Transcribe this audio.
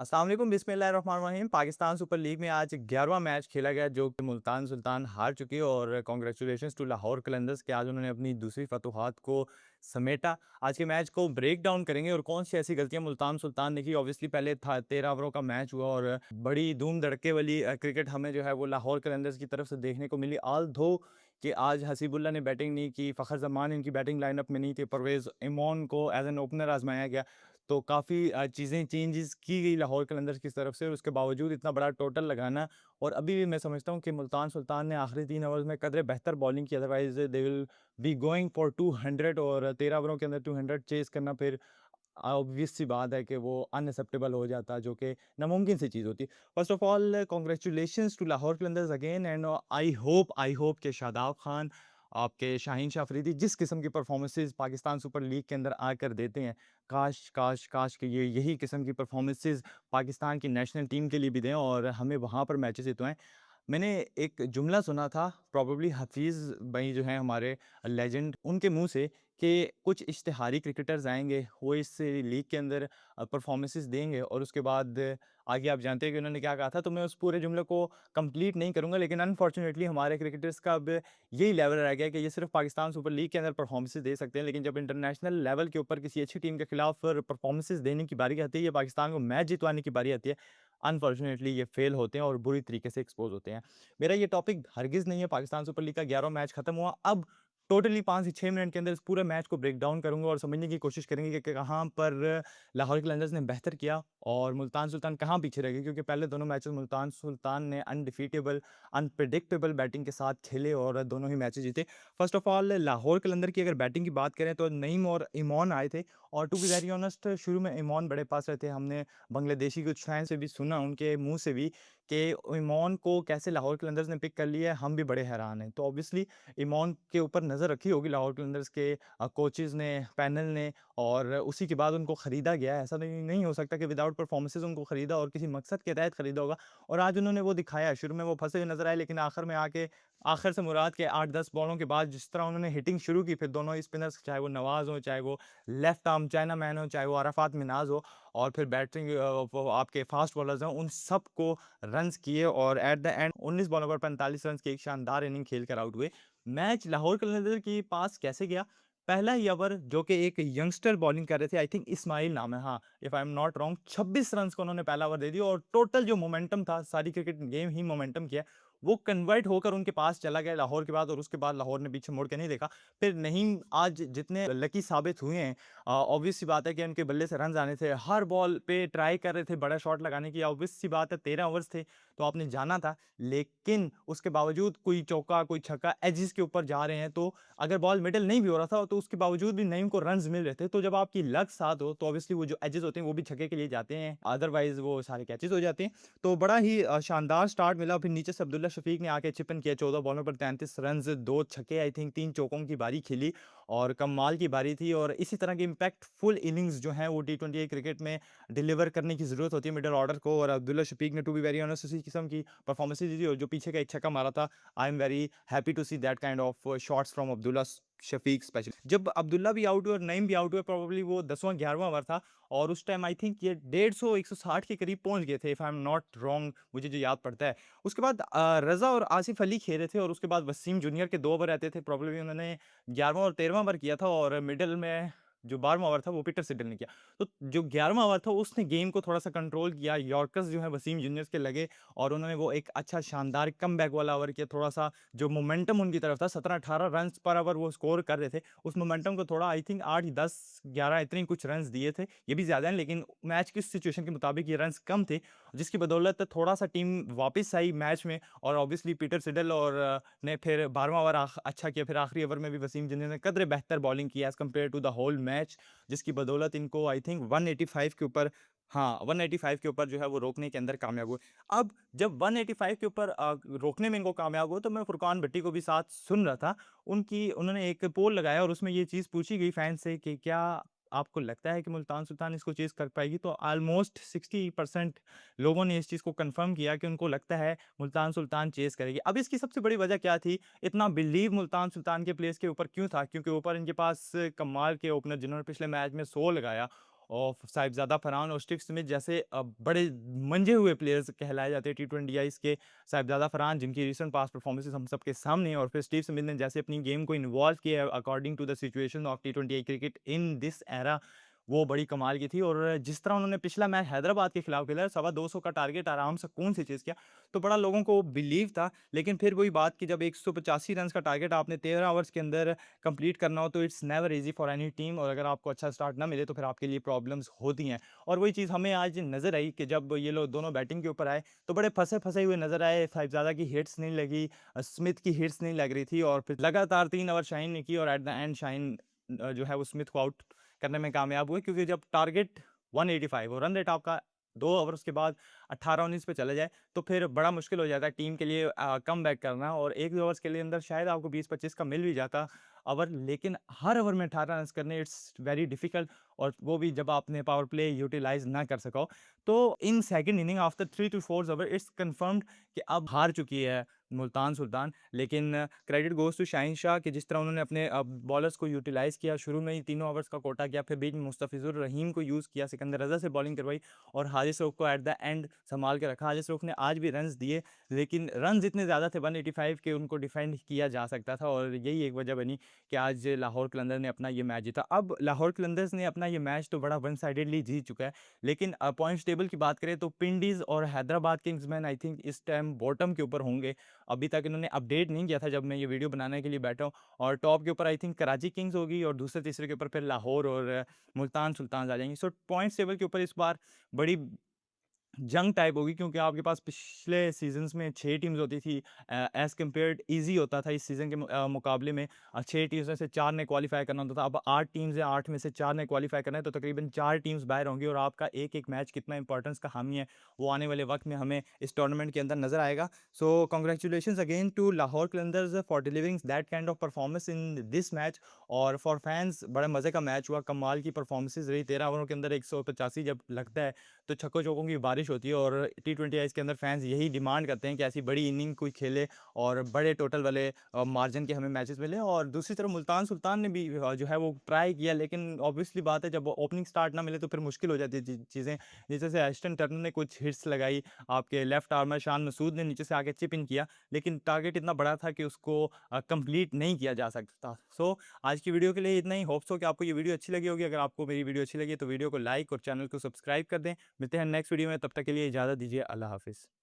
अस्सलाम वालेकुम बिस्मिल्लाहिर्रहमानिर्रहीम। पाकिस्तान सुपर लीग में आज 11वां मैच खेला गया जो कि मुल्तान सुल्तान हार चुकी है और कांग्रेचुलेशंस टू लाहौर कलंदर्स कि आज उन्होंने अपनी दूसरी फतूहात को समेटा। आज के मैच को ब्रेक डाउन करेंगे और कौन सी ऐसी गलतियां मुल्तान सुल्तान ने की। ऑब्वियसली पहले था 13 ओवरों का मैच हुआ और बड़ी धूम धड़के वाली क्रिकेट हमें जो है वो लाहौर कलंदर्स की तरफ से देखने को मिली। आल दो कि आज हसीबुल्ला ने बैटिंग नहीं की, फ़खर जमान इनकी बैटिंग लाइनअप में नहीं थे, परवेज़ इमॉन को एज एन ओपनर आजमाया गया। तो काफ़ी चीज़ें चेंजेस की गई लाहौर कलंदर्स की तरफ से और उसके बावजूद इतना बड़ा टोटल लगाना। और अभी भी मैं समझता हूँ कि मुल्तान सुल्तान ने आखिरी 3 ओवर्स में कदरे बेहतर बॉलिंग की, otherwise they will be going for 200 और 13 ओवरों के अंदर 200 चेज़ करना फिर ऑब्वियस सी बात है कि वो अनएक्सेप्टेबल हो जाता, जो कि नामुमकिन सी चीज़ होती। First of all congratulations to Lahore Qalandars again and I hope कि शादाब खान, आपके शाहीन शाह अफरीदी जिस किस्म की परफॉर्मेंसेस पाकिस्तान सुपर लीग के अंदर आकर देते हैं, काश काश काश कि ये यही किस्म की परफॉर्मेंसेस पाकिस्तान की नेशनल टीम के लिए भी दें और हमें वहाँ पर मैचेस जितवाएं। मैंने एक जुमला सुना था, प्रॉबेबली हफीज़ भाई जो हैं हमारे लेजेंड, उनके मुंह से कि कुछ इश्तिहारी क्रिकेटर्स आएंगे, वो इस लीग के अंदर परफॉर्मेंसेस देंगे और उसके बाद आगे आप जानते हैं कि उन्होंने क्या कहा था। तो मैं उस पूरे जुमले को कंप्लीट नहीं करूंगा, लेकिन अनफॉर्चुनेटली हमारे क्रिकेटर्स का अब यही लेवल रह गया कि ये सिर्फ पाकिस्तान सुपर लीग के अंदर परफॉर्मेंसेस दे सकते हैं, लेकिन जब इंटरनेशनल लेवल के ऊपर किसी अच्छी टीम के खिलाफ परफॉर्मेंसेस देने की बारी आती है या पाकिस्तान को मैच जितवाने की बारी आती है, अनफॉर्चुनेटली ये फेल होते हैं और बुरी तरीके से एक्सपोज होते हैं। मेरा ये टॉपिक हरगिज़ नहीं है, पाकिस्तान सुपर लीग का 11वां मैच खत्म हुआ। अब टोटली 5 से 6 मिनट के अंदर इस पूरे मैच को ब्रेक डाउन करूँगा और समझने की कोशिश करेंगे कि कहाँ पर लाहौर कलंदर्स ने बेहतर किया और मुल्तान सुल्तान कहाँ पीछे रह गए, क्योंकि पहले दोनों मैचेस मुल्तान सुल्तान ने अनडिफीटेबल, अनप्रेडिक्टेबल बैटिंग के साथ खेले और दोनों ही मैचेस जीते। फर्स्ट ऑफ ऑल लाहौर कलंदर की अगर बैटिंग की बात करें तो नईम और इमॉन आए थे और टू बी वेरी ऑनेस्ट शुरू में इमॉन बड़े पास रहे थे। हमने बांग्लादेशी कुछ फैन से भी सुना, उनके मुँह से भी, कि इमॉन को कैसे लाहौर कलंदर्स ने पिक कर लिया है, हम भी बड़े हैरान हैं। तो ऑब्वियसली इमॉन के ऊपर नज़र रखी होगी लाहौर कलंदर्स के कोचेज़ ने, पैनल ने, और उसी के बाद उनको खरीदा गया है। ऐसा नहीं हो सकता कि विदाउट परफॉर्मेंसेज़ उनको खरीदा और किसी मकसद के तहत खरीदा होगा और आज उन्होंने वो दिखाया। शुरू में वो फँसे हुए नज़र आए, लेकिन आखिर में आके, आखिर से मुराद के 8-10 बॉलों के बाद जिस तरह उन्होंने हिटिंग शुरू की, फिर दोनों ही स्पिनर्स, चाहे वो नवाज़ हो, चाहे वो लेफ्ट आर्म चाइना मैन हो, चाहे वो अराफात मिनाज़ हो, और फिर बैटिंग वो आपके फास्ट बॉलर्स हैं, उन सबको रन्स किए और एट द एंड 19 बॉलों पर 45 रन्स की एक शानदार इनिंग खेल कर आउट हुए। मैच लाहौर कलंदर के पास कैसे गया? पहला ही ओवर जो कि एक यंगस्टर बॉलिंग कर रहे थे, आई थिंक इस्माइल नाम है, हाँ, if I am not wrong, 26 runs को उन्होंने पहला ओवर दे दिया और टोटल जो मोमेंटम था, सारी क्रिकेट गेम ही मोमेंटम की है, वो कन्वर्ट होकर उनके पास चला गया लाहौर के बाद और उसके बाद लाहौर ने पीछे मुड़ के नहीं देखा। फिर नहीम आज जितने लकी साबित हुए हैं, ऑब्वियस सी बात है कि उनके बल्ले से रन्स आने थे, हर बॉल पे ट्राई कर रहे थे बड़ा शॉट लगाने की, ऑब्वियस सी बात है 13 ओवर्स थे तो आपने जाना था, लेकिन उसके बावजूद कोई चौका, कोई छक्का, एजेस के ऊपर जा रहे हैं, तो अगर बॉल मिडल नहीं भी हो रहा था तो उसके बावजूद भी नईम को रन्स मिल रहे थे। तो जब आपकी लक साथ हो तो ऑब्वियसली वो जो एजेस होते हैं वो भी छक्के के लिए जाते हैं, अदरवाइज वो सारे कैचेस हो जाते हैं। तो बड़ा ही शानदार स्टार्ट मिला। फिर नीचे से अब्दुल्ला शफीक ने आके चिपन किया, 14 बॉलों पर 33 रन्स, 2 छक्के, आई थिंक 3 चौकों की बारी खेली और कमाल की बारी थी। और इसी तरह की इम्पैक्टफुल इनिंग्स जो हैं वो टी20 क्रिकेट में डिलीवर करने की ज़रूरत होती है मिडल ऑर्डर को, और अब्दुल्ला शफीक ने टू बी वेरी ऑनेस्ट उसी किस्म की परफॉर्मेंस दी थी और जो पीछे का एक छक्का मारा था, I am very happy to see that kind of shots from Abdullah Shafique specially. जब अब्दुल्ला भी आउट हुए और नईम भी आउट हुए, प्रोबेबली वो 10वां 11वां ओवर था और उस टाइम आई थिंक ये 150 160 के करीब पहुंच गए थे, if I am not wrong, मुझे जो याद पड़ता है। उसके बाद रजा और आसिफ अली खेले थे और उसके बाद वसीम जूनियर के 2 ओवर रहते थे, प्रॉब्लली उन्होंने 11वां और 13वां ओवर किया था और मिडल में जो 12वां ओवर था वो पीटर सिडल ने किया। तो जो 11वां ओवर था उसने गेम को थोड़ा-सा कंट्रोल किया, यॉर्कर्स जो है वसीम जूनियर्स के लगे और उन्होंने वो एक अच्छा शानदार कमबैक वाला ओवर किया, थोड़ा-सा जो मोमेंटम उनकी तरफ था, 17-18 रन्स पर ओवर वो स्कोर कर रहे थे। उस मोमेंटम को थोड़ा आई थिंक 8, 10, 11 इतने ही कुछ रन्स दिए थे, ये भी ज़्यादा हैं, लेकिन मैच की सिचुएशन के मुताबिक ये रन्स कम थे, जिसकी बदौलत थोड़ा-सा टीम वापस आई मैच में और ऑब्वियसली पीटर सिडल और ने फिर 12वां ओवर अच्छा किया, फिर आखिरी ओवर में भी वसीम जूनियर ने कदरे बेहतर बॉलिंग की as compare to the whole match, जिसकी बदौलत इनको आई थिंक 185 के ऊपर, हाँ, 185 के ऊपर जो है वो रोकने के अंदर कामयाब हुए। अब जब 185 के ऊपर रोकने में इनको कामयाब हुए तो मैं फुरकान भट्टी को भी साथ सुन रहा था। उन्होंने एक पोल लगाया और उसमें ये चीज़ पूछी गई फैन्स से कि क्या आपको लगता है कि मुल्तान सुल्तान इसको चेज़ कर पाएगी? तो ऑलमोस्ट 60% लोगों ने इस चीज़ को कन्फर्म किया कि उनको लगता है मुल्तान सुल्तान चेज़ करेगी। अब इसकी सबसे बड़ी वजह क्या थी? इतना बिलीव मुल्तान सुल्तान के प्लेयर्स के ऊपर क्यों था? क्योंकि ऊपर इनके पास कमाल के ओपनर जिन्होंने पिछले मैच में 100 लगाया और साहिबज़ादा फरहान और स्टिव स्मिथ जैसे बड़े मंझे हुए प्लेयर्स कहलाए जाते हैं टी20 आईज़ के। साहिबज़ादा फरहान जिनकी रीसेंट पास्ट परफॉर्मेंसेस हम सबके सामने हैं, और फिर स्टीव स्मिथ ने जैसे अपनी गेम को इन्वॉल्व किया according to the situation of टी20 I cricket in this era, वो बड़ी कमाल की थी। और जिस तरह उन्होंने पिछला मैच हैदराबाद के खिलाफ खेला, 225 का टारगेट आराम से कौन सी चीज़ किया, तो बड़ा लोगों को बिलीव था। लेकिन फिर वही बात कि जब 185 रन का टारगेट आपने 13 ओवर्स के अंदर कंप्लीट करना हो, तो it's never easy for any team, और अगर आपको अच्छा स्टार्ट ना मिले तो फिर आपके लिए प्रॉब्लम्स होती हैं। और वही चीज़ हमें आज नज़र आई कि जब ये लोग दोनों बैटिंग के ऊपर आए तो बड़े फंसे हुए नजर आए। साहिबजादा की हिट्स नहीं लगी, स्मिथ की हिट्स नहीं लग रही थी, और फिर लगातार 3 ओवर शाइन ने की, और एट द एंड शाइन जो है वो स्मिथ को आउट करने में कामयाब हुए, क्योंकि जब टारगेट 185 और रन रेट आपका 2 ओवर्स के बाद 18-19 पे चले जाए, तो फिर बड़ा मुश्किल हो जाता है टीम के लिए कम बैक करना। और एक 2 ओवर्स के लिए अंदर शायद आपको 20-25 का मिल भी जाता ओवर, लेकिन हर ओवर में 18 रन करने इट्स वेरी डिफिकल्ट, और वो भी जब आपने पावर प्ले यूटिलाइज ना कर सको। तो in second inning after 3 to 4 over it's confirmed कि अब हार चुकी है मुल्तान सुल्तान। लेकिन credit goes to Shaheen Shah कि जिस तरह उन्होंने अपने बॉलर्स को यूटिलाइज़ किया, शुरू में ही तीनों ओवर्स का कोटा किया, फिर बीच में मुस्तफ़िज़ुर रहीम को यूज़ किया, सिकंदर रज़ा से बॉलिंग करवाई, और हारिस रऊफ़ को एट द एंड संभाल के रखा। हारिस रऊफ़ ने आज भी रन्स दिए, लेकिन रन्स इतने ज़्यादा थे 185 के, उनको डिफेंड किया जा सकता था, और यही एक वजह बनी कि आज लाहौर कलंदर्स ने अपना ये मैच जीता। अब लाहौर कलंदर्स ने अपना ये मैच तो बड़ा वन साइडेडली जीत चुका है, लेकिन पॉइंट्स टेबल की बात करें तो पिंडीज़ और हैदराबाद किंग्समैन आई थिंक इस टाइम बॉटम के ऊपर होंगे। अभी तक इन्होंने अपडेट नहीं किया था जब मैं ये वीडियो बनाने के लिए बैठा हूँ, और टॉप के ऊपर आई थिंक कराची किंग्स होगी, और दूसरे तीसरे के ऊपर फिर लाहौर और मुल्तान सुल्तान आ जाएंगी। सो पॉइंट्स टेबल के ऊपर इस बार बड़ी जंग टाइप होगी, क्योंकि आपके पास पिछले सीजन्स में 6 टीम्स होती थी, एज़ कम्पेयर्ड ईज़ी होता था इस सीज़न के मुकाबले में। 6 टीम्स में से 4 ने क्वालीफाई करना होता था, अब 8 टीम्स हैं, 8 में से 4 ने क्वालीफाई करना है, तो तकरीबन 4 टीम्स बाहर होंगी, और आपका एक-एक मैच कितना इंपॉर्टेंस का हामी है, वो आने वाले वक्त में हमें इस टूर्नामेंट के अंदर नज़र आएगा। So congratulations again to Lahore Qalandars for delivering that kind of performance in this match, और फॉर फैंस बड़े मज़े का मैच हुआ, कमाल की परफॉर्मेंसेस रही। 13 ओवरों के अंदर 185 जब लगता है तो छक्कों चौकों की बारिश होती है, और टी20 आईज़ के अंदर फैंस यही डिमांड करते हैं कि ऐसी बड़ी इनिंग कोई खेले, और बड़े टोटल वाले मार्जिन के हमें मैचेस मिले। और दूसरी तरफ मुल्तान सुल्तान ने भी जो है वो ट्राई किया, लेकिन ऑब्वियसली बात है जब ओपनिंग स्टार्ट ना मिले तो फिर मुश्किल हो जाती है चीज़ें। जैसे एस्टन टर्नर ने कुछ हिट्स लगाई, आपके लेफ्ट आर्मर शान मसूद ने नीचे से आके चिप इन किया, लेकिन टारगेट इतना बड़ा था कि उसको कंप्लीट नहीं किया जा सकता। सो आज की वीडियो के लिए इतना ही। होप्स हो कि आपको ये वीडियो अच्छी लगी होगी। अगर आपको मेरी वीडियो अच्छी लगी तो वीडियो को लाइक और चैनल को सब्सक्राइब कर दें। मिलते हैं नेक्स्ट वीडियो में, तब तक के लिए इजाज़त दीजिए। अल्लाह हाफ़िज़।